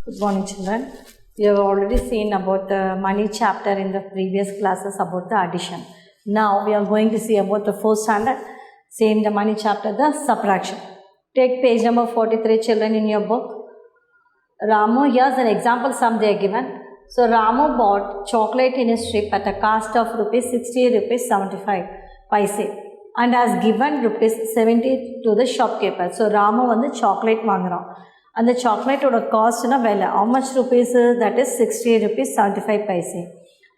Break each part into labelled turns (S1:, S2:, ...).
S1: Good morning, children. You have already seen about the money chapter in the previous classes about the addition. Now we are going to see about the fourth standard, same the money chapter, the subtraction. Take page number 43, children, in your book. Ramu, here's an example sum they are given. So Ramu bought chocolate in a strip at a cost of rupees 60 rupees 75 paise and has given rupees 70 to the shopkeeper. So Ramu வந்து chocolate வாங்குறான். அந்த சாக்லேட்டோட காஸ்ட்னா விலை how much rupees that is 60 rupees 75 paise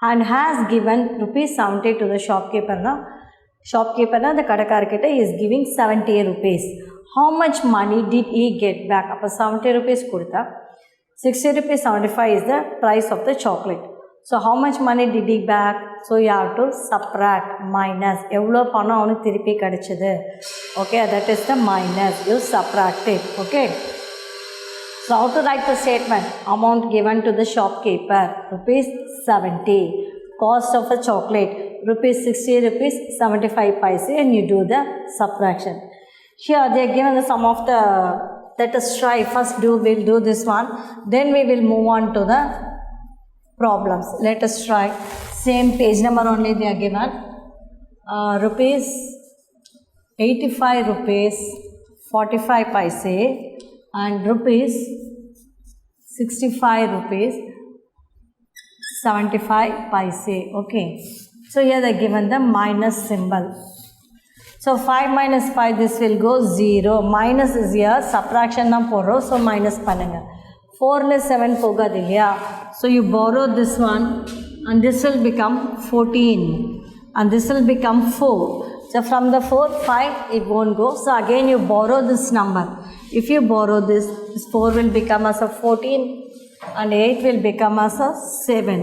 S1: and has given rupees 70 to the shopkeeper னா அந்த கடைக்காரர்கிட்ட is giving 70 rupees. How much money did he get back? அப்போ 70 rupees கொடுத்தா 60 rupees 75 is the price of the chocolate. So how much money did he back? So you have to subtract, minus. எவ்வளோ பணம் அவனுக்கு திருப்பி கிடைச்சது? Okay, that is the minus. You subtract it. Okay. So how to write the statement? Amount given to the shopkeeper, rupees 70. Cost of a chocolate, rupees 60 rupees 75 paise, and you do the subtraction. Here they are given the sum of the, let us try, first we'll do this one, then we will move on to the problems. Let us try, same page number only they are given, rupees 85 rupees 45 paise and rupees 65 rupees 75 paise. Okay, so here they are given the minus symbol. So 5 minus 5, this will go 0. Minus is here, subtraction na poro, so minus pananga. 4 less 7 pogadu illaya. So you borrow this one and this will become 14 and this will become 4. So from the 4, 5, it won't go. So again you borrow this number. If you borrow this 4 will become as a 14 and 8 will become as a 7.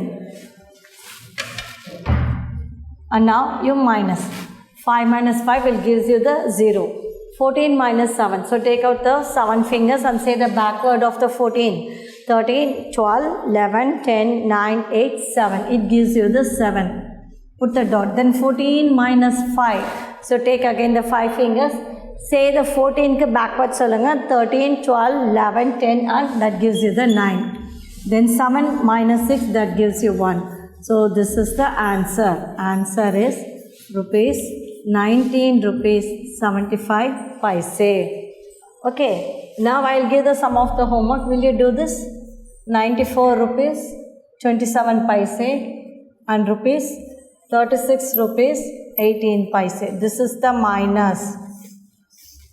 S1: And now you minus. 5 minus 5 will gives you the 0. 14 minus 7. So take out the 7 fingers and say the backward of the 14. 13, 12, 11, 10, 9, 8, 7. It gives you the 7. Put the dot. Then 14 minus 5. So take again the 5 fingers. Say the 14 ke backward solunga. 13, 12, 11, 10 and that gives you the 9. Then 7 minus 6, that gives you 1. So this is the answer. Answer is rupees 19 rupees 75 paise. Okay, now I'll give the sum of the homework. Will you do this? 94 rupees 27 paise and rupees 36 rupees 18 paise. This is the minus.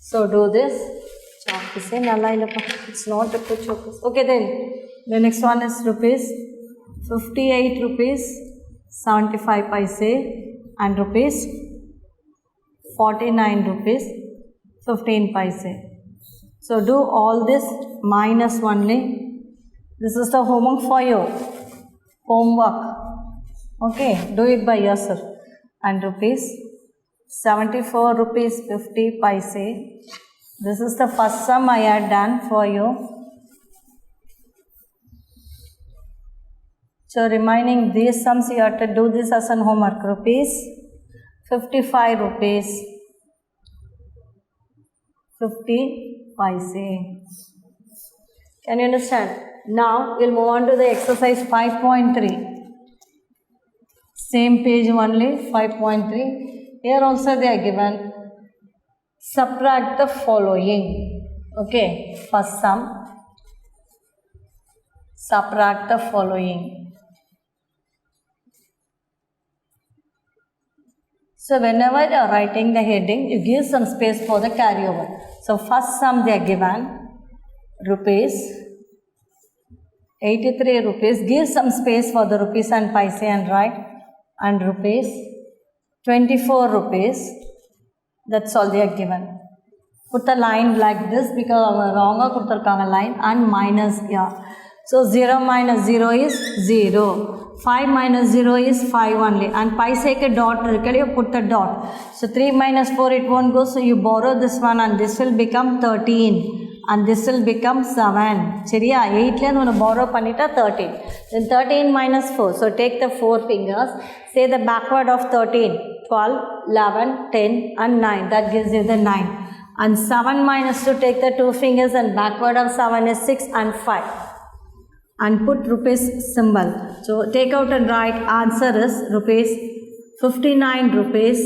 S1: So do this. It's not a picture. Okay, then the next one is rupees 58 rupees 75 paise and rupees 49 rupees 15 paise. So do all this minus only. This is the homework for you. Homework. Okay, do it by yourself. And rupees 74 rupees 50 paise. This is the first sum I had done for you. So remaining these sums you have to do this as an homework. Rupees 55 rupees 50 paise. Can you understand? Now we'll move on to the exercise 5.3. Same page only, 5.3. Here also they are given. Subtract the following. Okay, first sum. Subtract the following. So whenever you are writing the heading, you give some space for the carryover. So first sum they are given, rupees 83 rupees. Give some space for the rupees and paise and write. And rupees 24 rupees. That's all they are given. Put the line like this because wrong line and minus here. So 0 minus 0 is 0. 5 minus 0 is 5 only. And paise ke dot, you put the dot. So 3 minus 4 it won't go. So you borrow this one and this will become 13. And this will become 7. Chiriya, 8 len one borrow panita 13. Then 13 minus 4. So take the 4 fingers. Say the backward of 13. 12, 11, 10 and 9. That gives you the 9. And 7 minus 2, take the 2 fingers and backward of 7 is 6 and 5. and put rupees symbol. So take out and write answer is rupees 59 rupees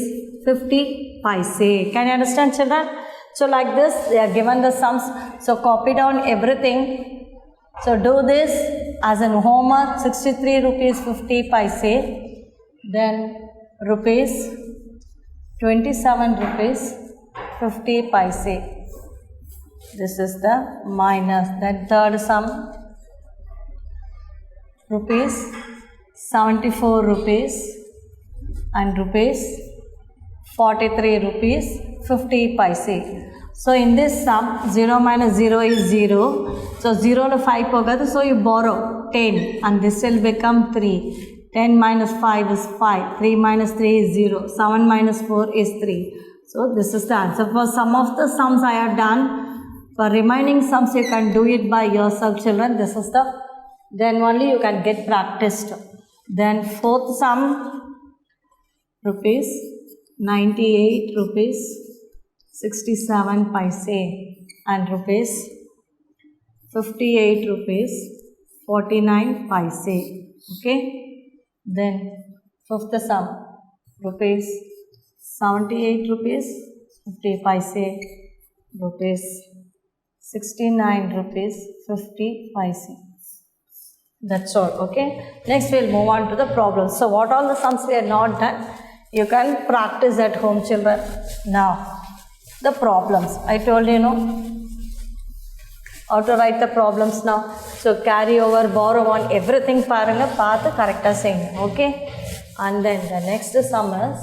S1: 50 paise. Can you understand, children? So like this they are given the sums. So copy down everything. So do this as an homework. 63 rupees 50 paise. Then rupees 27 rupees 50 paise. This is the minus. Then third sum, rupees 74 rupees and rupees 43 rupees 50 paise. So in this sum 0 minus 0 is 0. So 0 to 5 pogadu. So you borrow 10 and this will become 3. 10 minus 5 is 5. 3 minus 3 is 0. 7 minus 4 is 3. So this is the answer. For some of the sums I have done. For remaining sums you can do it by yourself, children. This is the, then only you can get practiced. Then fourth sum, rupees 98 rupees 67 paise and rupees 58 rupees 49 paise. Okay. Then fifth sum, rupees 78 rupees 50 paise, rupees 69 rupees 50 paise. That's all. Okay. Next we'll move on to the problems. So what all the sums we are not done, you can practice at home, children. Now the problems. I told you, how to write the problems now. So carry over, borrow on, everything paranga path correcta saying. Okay. And then the next sum is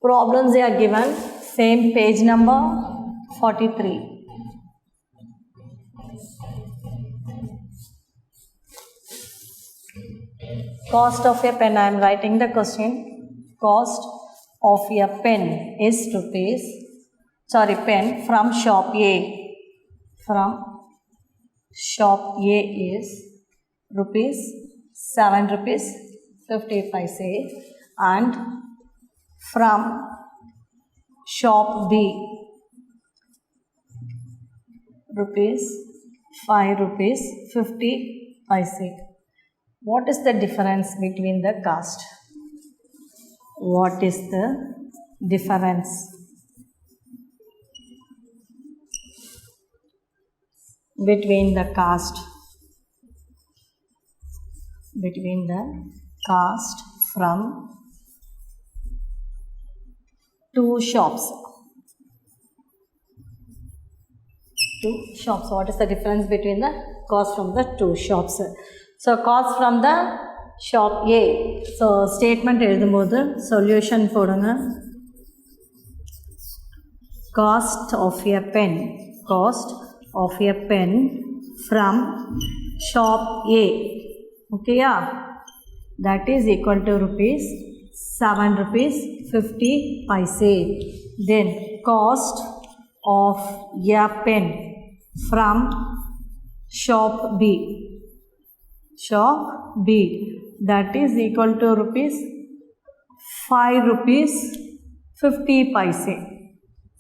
S1: problems they are given. Same page number 43. Cost of a pen. I am writing the question. Cost of a pen is pen from shop A. From shop A is rupees 7 rupees 50 paise and from shop B rupees 5 rupees 50 paise. What is the difference between the cost? What is the difference between the cost? Between the cost from two shops. Two shops. What is the difference between the cost from the two shops? So cost from the shop A. So statement எழுதும்போது solution போடுங்க. Cost of a pen. Cost of a pen from shop A. Okay, yeah. That is equal to rupees 7 rupees 50 paise. Then cost of a pen from shop B. Shop B, that is equal to rupees 5 rupees 50 paise.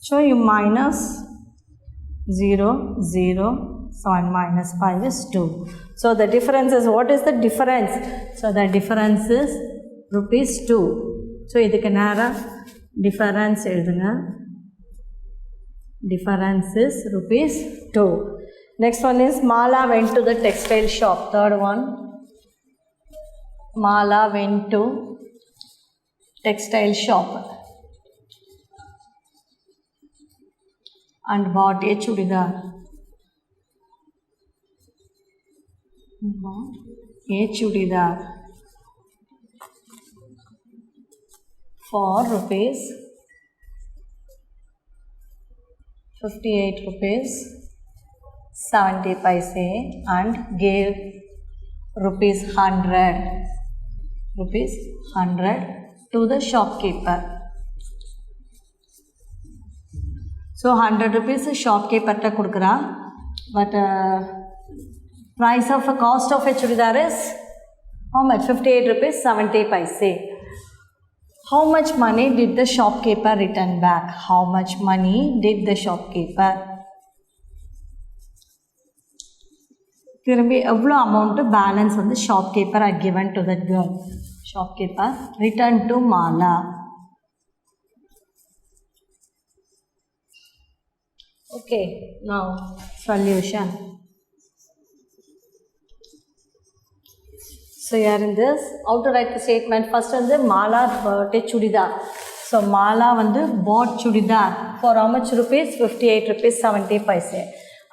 S1: So you minus 0, 0, 7 minus 5 is 2. So the difference is, what is the difference? So the difference is rupees 2. So idhukku nara difference ezhudunga. Difference is rupees 2. Next one is Mala went to the textile shop. Third one, Mala went to textile shop and bought a chudidar. Bought a chudidar for rupees 58 rupees 70 paise and gave rupees 100 to the shopkeeper. So 100 rupees shopkeeper ta kudukra, but price of a cost of a chudidar is how much? 58 rupees 70 paise. How much money did the shopkeeper return back? How much money did the shopkeeper திரும்பி எவ்வளோ amount balance வந்து shopkeeper R given to that girl. Shopkeeper return to Mala. Okay, now solution. So here in this, how to write the statement? First வந்து Mala bought a chudidar. So Mala வந்து bought chudidar for how much rupees? 58 rupees 70 paise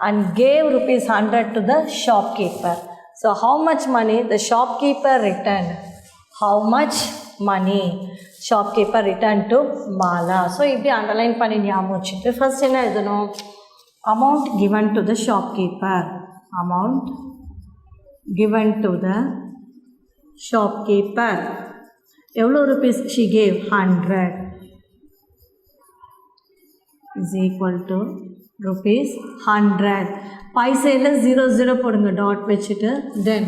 S1: and gave rupees 100 to the shopkeeper. So how much money the shopkeeper returned? How much money shopkeeper returned to Mala? So இப்படி underline பண்ணி ஞாபகம் வச்சுட்டு first என்ன எழுதணும்? Amount given to the shopkeeper. Amount given to the shopkeeper. எவ்வளோ rupees she gave? 100 is equal to rupees 100. பைசையில் 00 போடுங்க dot வச்சுட்டு. Then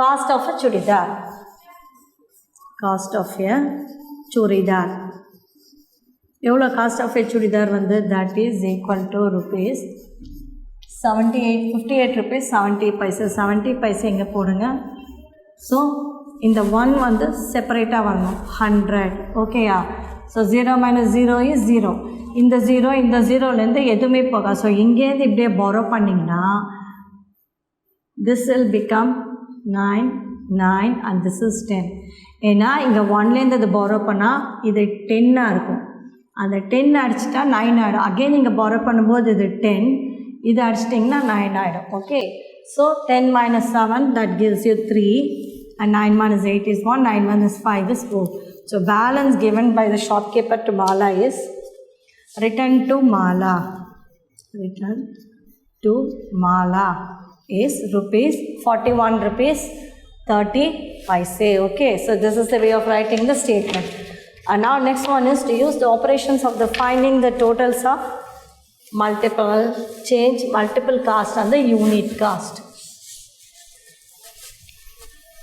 S1: cost of a chudidar. Cost of a chudidar. எவ்வளோ காஸ்ட் ஆஃப் எ சுடிதார் வந்து that is equal to rupees 58 rupees 70 paise. 70 paise இங்கே போடுங்க. So இந்த 1 வந்து செப்பரேட்டாக வரணும் 100. ஓகேயா? So 0 minus 0 is 0. இந்த 0 இந்த 0லேருந்து எதுவுமே போகாது. ஸோ இங்கேருந்து இப்படியே borrow பண்ணிங்கன்னா this will become 9 9 and this is 10. ஏன்னா இங்கே 1லேருந்து அது borrow பண்ணால் இது 10ஆக இருக்கும். அந்த 10 அடிச்சிட்டா 9 ஆகிடும். அகெயின் நீங்கள் borrow பண்ணும்போது இது 10, இது அடிச்சிட்டிங்கன்னா 9 ஆகிடும். Okay, so 10 minus 7 that gives you 3 and 9 minus 8 is 1, 9 minus 5 is 4. So balance given by the shopkeeper to Mala is return to Mala. Return to Mala is rupees 41 rupees 30 paise. Okay, so this is the way of writing the statement. And now next one is to use the operations of the finding the totals of multiple change, multiple cost and the unit cost.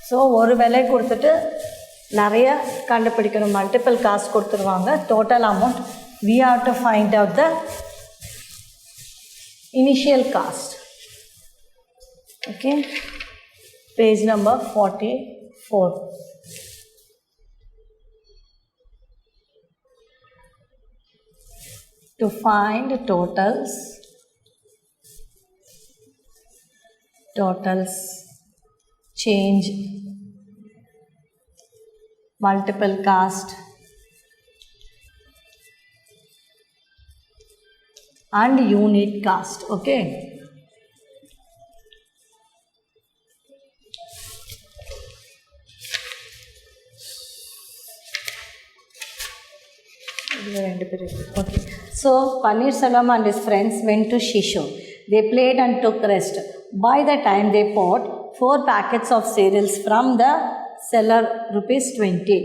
S1: So ஒரு விலை கொடுத்துட்டு நிறைய கண்டுபிடிக்கணும். Multiple cost கொடுத்துருவாங்க. Total amount we have to find out the initial cost. Okay, page number 44. To find totals change, multiple cost and unit cost. Okay, okay. So Paneerselvam and his friends went to Shisho. They played and took rest. By the time they bought 4 packets of cereals from the seller, rupees 20.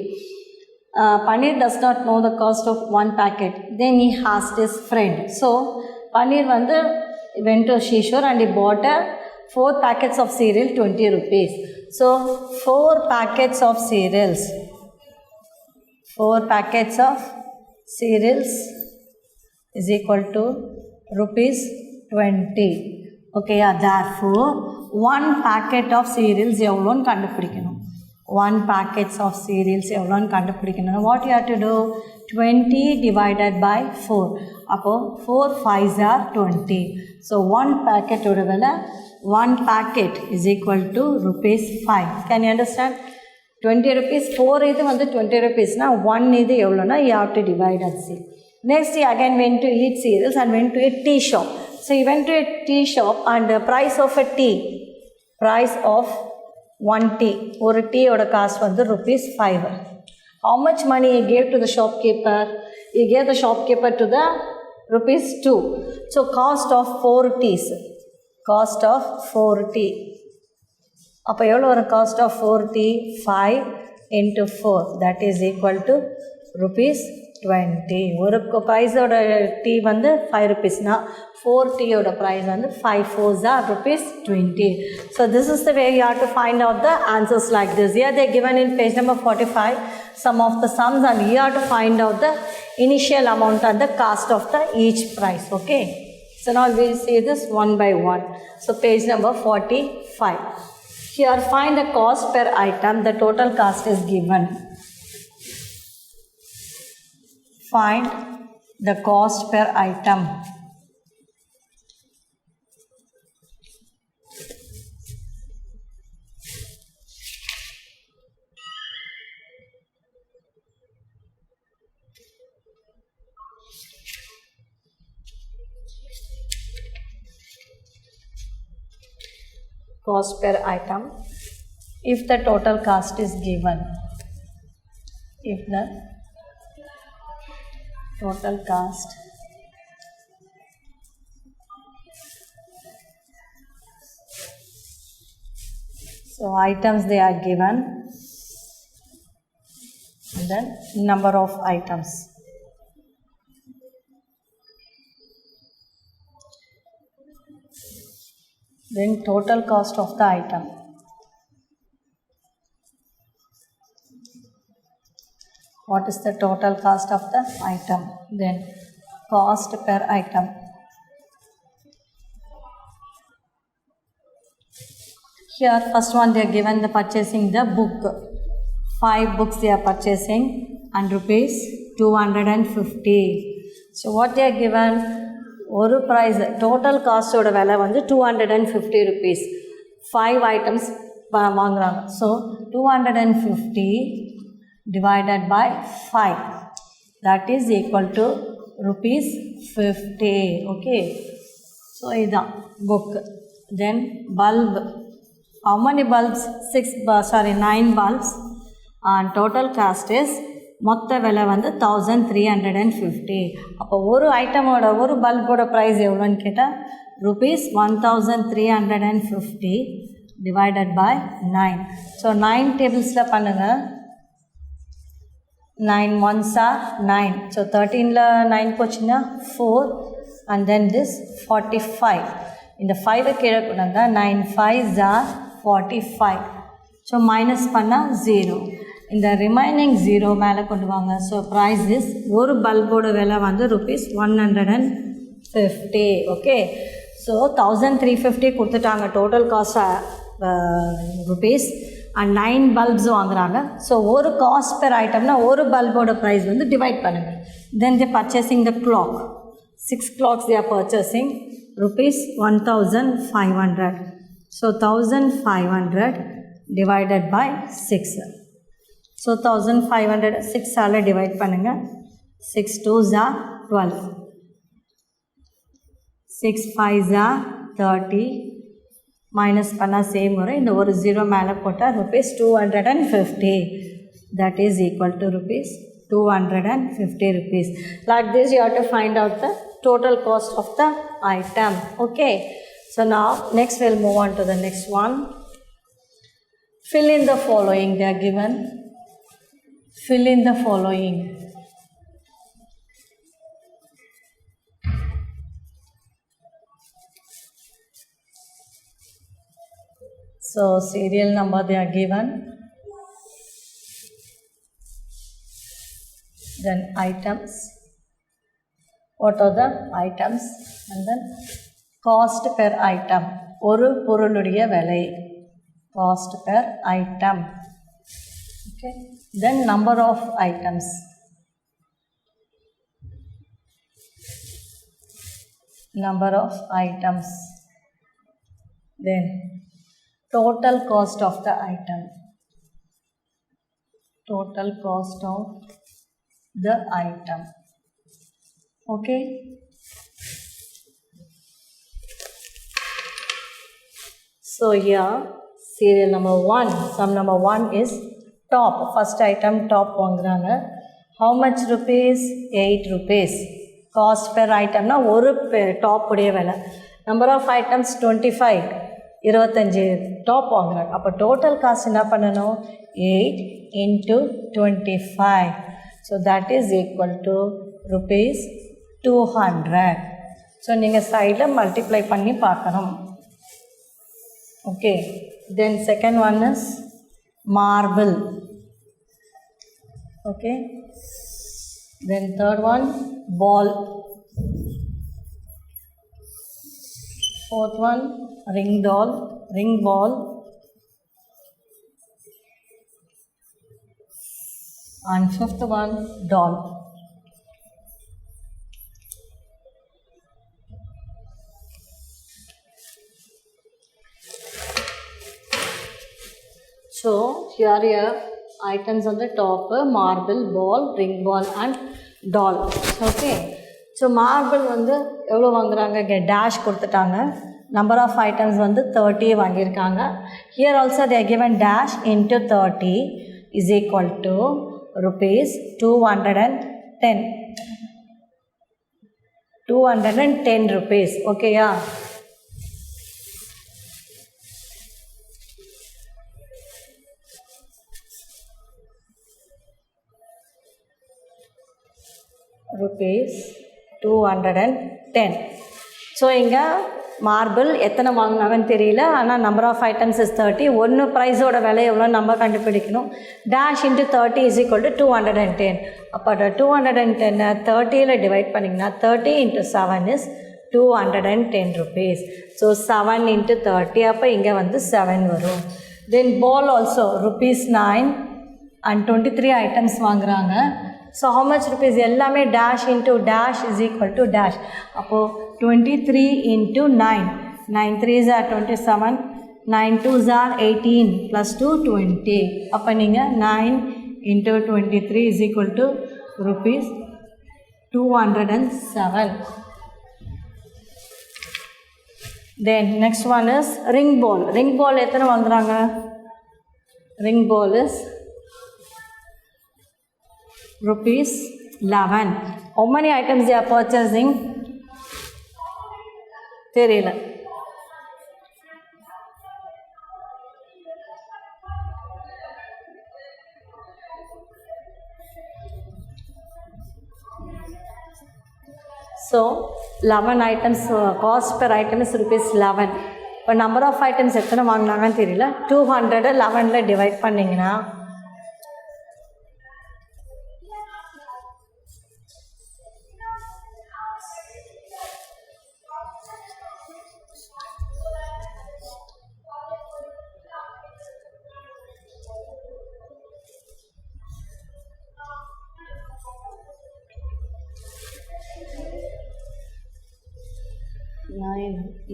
S1: Paneer does not know the cost of 1 packet. Then he asked his friend. So Paneer went to Shishore and he bought 4 packets of cereal, 20 rupees. So 4 packets of cereals. 4 packets of cereals is equal to rupees 20. Okay, yeah, therefore 1 packet of cereals எவ்வளோன்னு கண்டுபிடிக்கணும். 1 packets of cereals எவ்வளோன்னு கண்டுபிடிக்கணும். What you have to do? 20 divided by 4. அப்போது 4 5s are 20. So 1 packet ஓட விலை 1 packet is equal to rupees 5. Can you understand? 20 rupees, 4 இது வந்து 20 rupees na 1 இது எவ்வளோனா you have to divide and see. Next he again went to eat cereals and went to a tea shop. So he went to a tea shop and the price of a tea, price of 1 tea, ஒரு tea ஓட cost வந்து rupees 5. How much money he gave to the shopkeeper? He gave the shopkeeper to the rupees 2. So cost of 4 teas, cost of 4 tea. அப்போ எவ்வளோ ஒரு cost of 4 tea? 5 into 4 that is equal to rupees 20. ஒரு ப்ரைஸோட tea வந்து 5 rupeesனா 4 டீயோட price வந்து 5 4s are rupees 20. So this is the way you have to find out the answers like this. Here they are given in page number 45 some of the sums and you have to find out the initial amount and the cost of the each price. Okay, so So now we'll see this one by one. So page number 45. Here find the cost per item. The total cost is given. Find the cost per item. Cost per item. If the total cost is given. If the total cost so items they are given and then number of items. Then total cost of the item. What is the total cost of the item? Then cost per item. Here first one they are given the purchasing the book. 5 books they are purchasing and rupees 250. So what they are given? One price total cost oda vela vandu 250 rupees. 5 items vaangranga. So 250 divided by 5, that is equal to rupees 50. Okay, so ida book. Then bulb, how many bulbs? 9 bulbs, and total cost is மொத்த விலை வந்து 1350. அப்போ ஒரு ஐட்டமோட ஒரு பல்போட price எவ்வளோன்னு கேட்டால் rupees 1350 divided by 9. So 9 டேபிள்ஸில் பண்ணுங்கள். 9 ones are 9. So 13 9 pochina 4 and then this 45. In the 5 kira kunanga 9 5s are 45. So minus panna 0. In the remaining 0 mela konduvanga. So price is oru bulboda vela vandu rupees 150. Okay. So 1350 kuduttaanga total cost rupees. And 9 bulbs வாங்குறாங்க. So ஒரு cost per ஐட்டம்னா ஒரு பல்போட price வந்து divide பண்ணுங்கள். Then they purchasing the clock. 6 clocks they are purchasing rupees 1500. So 1500 divided by 6. So 1500 6ஆல் divide பண்ணுங்கள். 6 2s are 12. 6 5s are 30. Minus பண்ணால் சேம் வரும். இந்த ஒரு 0 மேலே போட்டால் rupees 250. That is equal to rupees 250 rupees. Like this you have to find out the total cost of the item. Okay. So now next we'll move on to the next one. Fill in the following. They are given. Fill in the following. So serial number they are given, then items, what are the items, and then cost per item, oru poruludiya velai, cost per item. Okay, then number of items, number of items, then total cost of the item, total cost of the item. Okay. So here serial number 1, sum number 1 is top. First item top வாங்குறாங்க. How much rupees? 8 rupees. Cost per item na ஒரு top உடைய விலை. Number of items 25. 25 top வாங்குறாங்க. அப்போ total cost என்ன பண்ணணும்? 8 into 25. So that is equal to rupees 200. So நீங்கள் சைடில் மல்டிப்ளை பண்ணி பார்க்கணும். Okay. Then second one is marble. Okay. Then third one ball. Fourth one, ring ball. And fifth one, doll. So here are your items on the top: marble, ball, ring ball and doll. Okay. So marble வந்து எவ்வளோ வாங்குறாங்க? இங்கே dash கொடுத்துட்டாங்க. Number of items வந்து 30 வாங்கியிருக்காங்க. Here also they are given dash into 30 is equal to rupees 210. 210 rupees. Okay, yeah. Rupees 210. So இங்கே marble எத்தனை வாங்கினாங்கன்னு தெரியல, ஆனால் நம்பர் ஆஃப் ஐட்டம்ஸ் இஸ் 30. ஒன்று ப்ரைஸோட விலை எவ்வளோ நம்ம கண்டுபிடிக்கணும். Dash into 30 is equal to 210. அப்போ 210 30ல் டிவைட் பண்ணிங்கன்னா 30 into 7 is 210 rupees. So 7 into 30, அப்போ இங்கே வந்து 7 வரும். தென் பால் ஆல்சோ rupees 9 and 23 ஐட்டம்ஸ் வாங்குகிறாங்க. So how much rupees? எல்லாமே dash into dash is equal to dash. அப்போது 23 into 9. 9 3s are 27. 9 2s are 18 plus 2 20. அப்போ நீங்கள் 9 into 23 is equal to rupees 207. Then next one is ring ball. Ring ball எத்தனை வாங்குறாங்க? Ring ball is rupees 11. How many items they are purchasing? தெரியல. So 11 items, cost per item is rupees 11. இப்போ number of items எத்தனை வாங்கினாங்கன்னு தெரியல. 200 11ல் divide பண்ணிங்கன்னா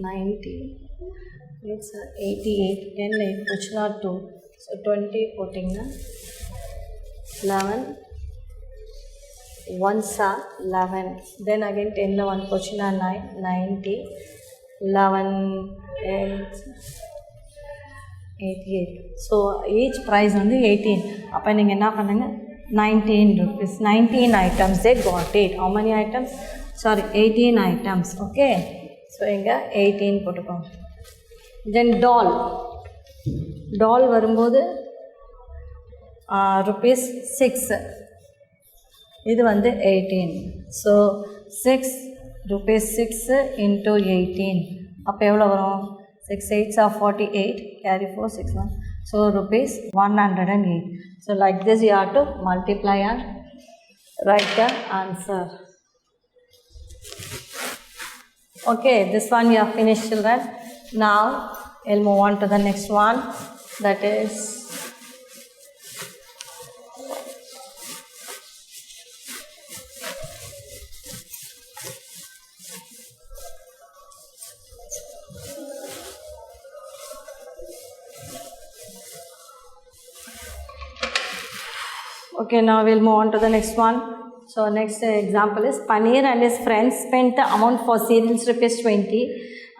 S1: 90, it's 88, 10 8 போச்சுன்னா 2, so 20 போட்டிங்கன்னா 11, 1s are 11, then again 10ல் 1 போச்சுன்னா 9, 90, 11, 88, so each price வந்து 18. அப்போ நீங்கள் என்ன பண்ணுங்க, 19 rupees, 19 items they got it. How many items? Sorry, 18 items. Okay, so இங்கே 18 போட்டுக்கோங்க. Then doll வரும்போது rupees 6, இது வந்து 18, so 6 rupees 6 into 18, அப்போ எவ்வளோ வரும்? 6 8s are 48, carry 4 6 1, so rupees 108. So like this you have to multiply and write the answer. Okay, this one you have finished, children. Now we'll move on to the next one, that is okay, now we'll move on to the next one. So next example is Paneer and his friends spent the amount for cereals rupees 20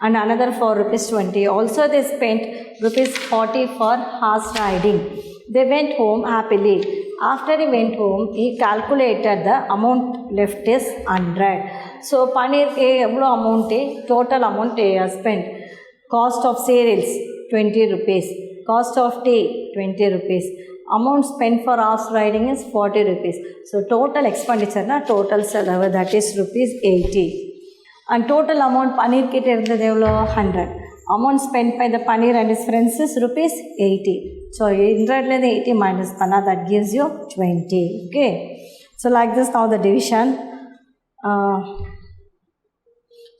S1: and another for rupees 20. Also they spent rupees 40 for horse riding. They went home happily. After he went home, he calculated the amount left is 100. So Paneer ke evlo amount total amount spent. Cost of cereals 20 rupees. Cost of tea 20 rupees. Amount spent for horse riding is 40 rupees. So total expenditure na total selavu, that is rupees 80. And total amount Paneer kitte irundhathu evlo 100. Amount spent by the Paneer and his friends is rupees 80. So 100 la 80 minus panna, that gives you 20. Okay, so like this now the division.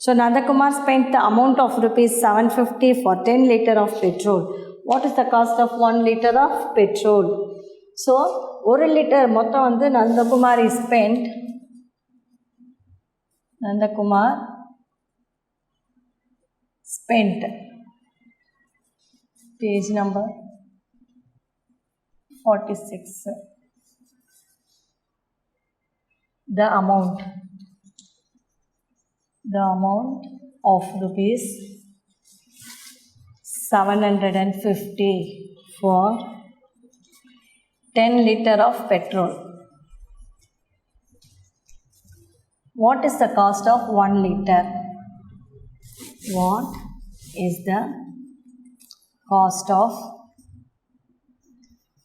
S1: So Nandakumar spent the amount of rupees 750 for 10 liter of petrol. What is the cost of 1 liter of petrol? So 1 liter மொத்தம் வந்து Nandakumar spent page number 46. The amount of rupees 750 for 10 liter of petrol. What is the cost of 1 liter? What is the cost of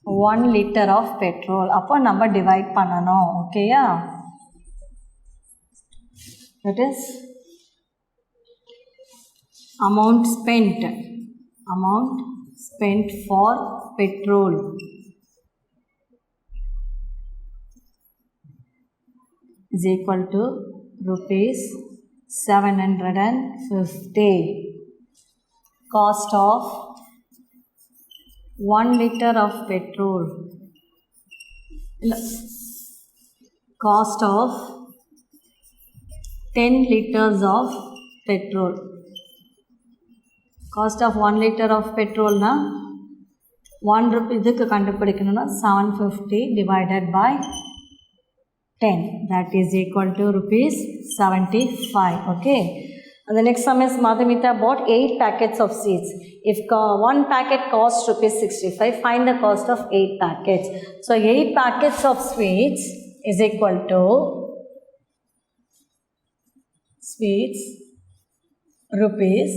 S1: 1 liter of petrol? அப்போ நம்ம divide பண்ணணும். ஓகேயா? That is amount spent for petrol is equal to rupees 750. Cost of 1 liter of petrol. Cost of 10 liters of petrol. Cost of 1 liter of petrol na 1 rupee idukku kandupidikanuna 750 divided by 10, that is equal to rupees 75. Okay, and the next sum is Madhumita bought 8 packets of seeds. If 1 packet costs rupees 65, find the cost of 8 packets. So 8 packets of sweets is equal to rupees,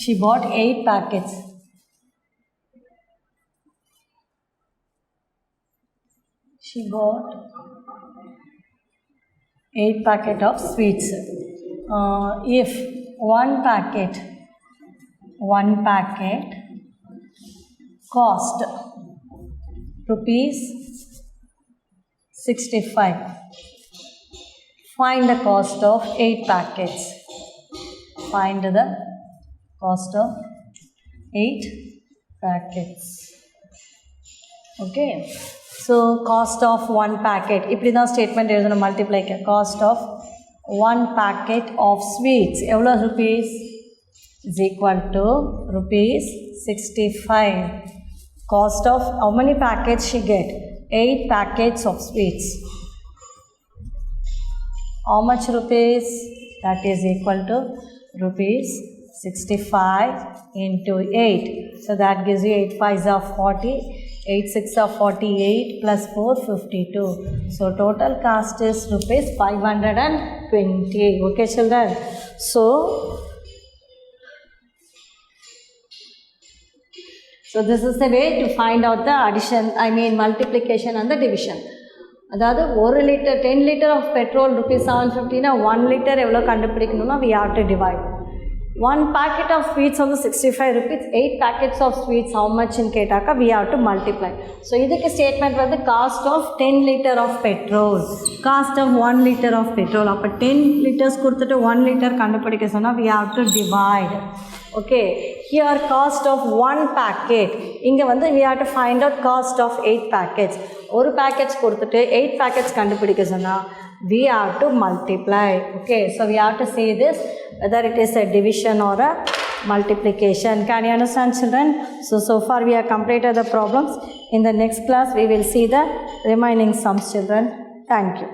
S1: she bought 8 packets. She bought 8 packet of sweets. If 1 packet cost rupees 65, find the cost of 8 packets. Find the cost of 8 packets. Okay, so cost of 1 packet, இப்படி தான் statement எழுதணும். Multiply cost of 1 packet of sweets எவ்வளோ rupees is equal to rupees 65. Cost of how many packets she get? 8 packets of sweets. How much rupees? That is equal to rupees 65 into 8. So that gives you 8 5s are 40, 8 6 are 48 plus 4 52. So total cost is rupees 520. Okay children. So this is the way to find out the addition, multiplication and the division. அதாவது 1 litre 10 litre of petrol rupees 750 1 litre எவ்வளோ கண்டுபிடிக்கணும்னா we have to divide. 1 packet of sweets வந்து 65 rupees, 8 packets of sweets how much ன்னு கேட்டாக்கா we have to multiply. So இதுக்கு statement வந்து cost of 10 litre of petrol, cost of 1 litre of petrol. அப்போ 10 litres கொடுத்துட்டு 1 litre கண்டுபிடிக்க சொன்னால் we have to divide. Okay, here cost of 1 packet, இங்கே வந்து we have to find out cost of 8 packets. ஒரு packets கொடுத்துட்டு 8 packets கண்டுபிடிக்க சொன்னால் we have to multiply. Okay, so we have to say this whether it is a division or a multiplication. Can you understand children? So far we have completed the problems. In the next class we will see the remaining sums children. Thank you.